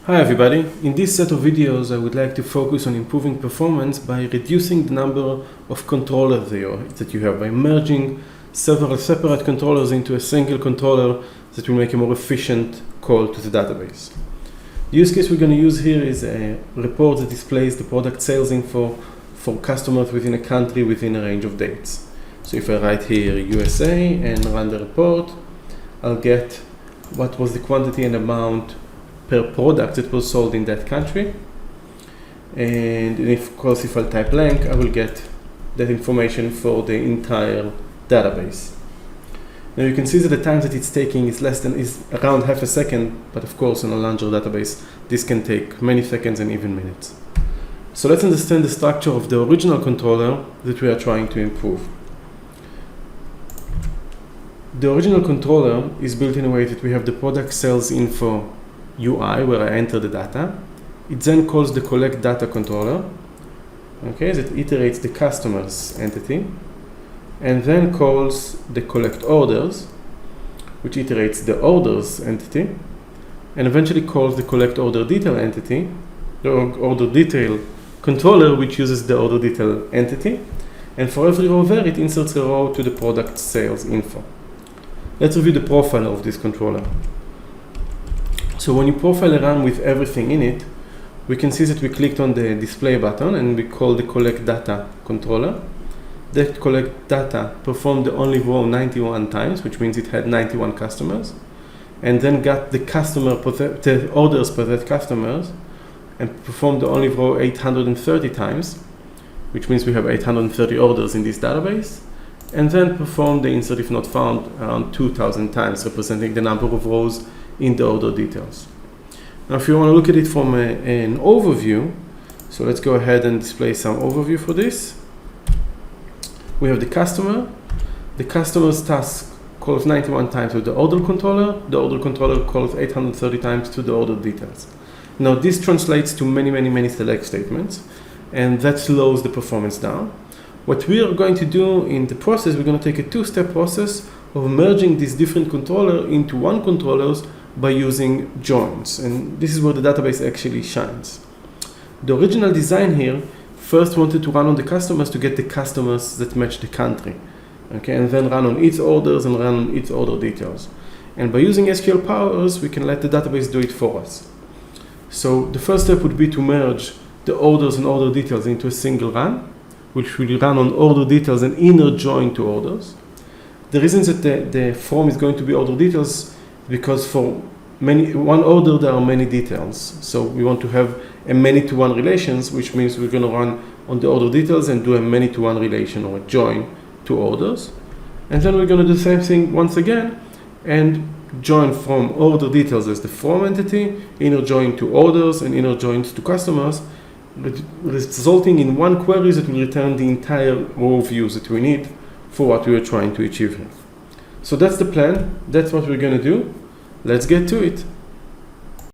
Hi everybody, in this set of videos I would like to focus on improving performance by reducing the number of controllers that you have, by merging several separate controllers into a single controller that will make a more efficient call to the database. The use case we're going to use here is a report that displays the product sales info for customers within a country within a range of dates. So if I write here USA and run the report, I'll get what was the quantity and amount per product that was sold in that country. And of course, if I type blank, I will get that information for the entire database. Now you can see that the time that it's taking is around half a second, but of course on a larger database, this can take many seconds and even minutes. So let's understand the structure of the original controller that we are trying to improve. The original controller is built in a way that we have the product sales info UI where I enter the data. It then calls the collect data controller, okay, that iterates the customer's entity, and then calls the collect orders, which iterates the orders entity, and eventually calls the collect order detail entity, the order detail controller, which uses the order detail entity, and for every row there it inserts a row to the product sales info. Let's review the profile of this controller. So when you profile a run with everything in it, we can see that we clicked on the display button and we call the collect data controller. That collect data performed the only row 91 times, which means it had 91 customers, and then got the orders per that customers and performed the only row 830 times, which means we have 830 orders in this database, and then performed the insert if not found around 2000 times, representing the number of rows in the order details. Now if you want to look at it from an overview, so let's go ahead and display some overview for this. We have the customer. The customer's task calls 91 times with the order controller. The order controller calls 830 times to the order details. Now this translates to many select statements, and that slows the performance down. What we are going to do in the process, we're going to take a two-step process of merging these different controllers into one controller by using joins, and this is where the database actually shines. The original design here first wanted to run on the customers to get the customers that match the country, okay, and then run on its orders and run on its order details. And by using SQL powers, we can let the database do it for us. So the first step would be to merge the orders and order details into a single run, which will run on order details and inner join to orders. The reason that the form is going to be order details because for one order there are many details. So we want to have a many-to-one relations, which means we're going to run on the order details and do a many-to-one relation or a join to orders. And then we're going to do the same thing once again and join from order details as the from entity, inner join to orders, and inner joins to customers, resulting in one query that will return the entire row views that we need for what we were trying to achieve here. So that's the plan. That's what we're going to do. Let's get to it.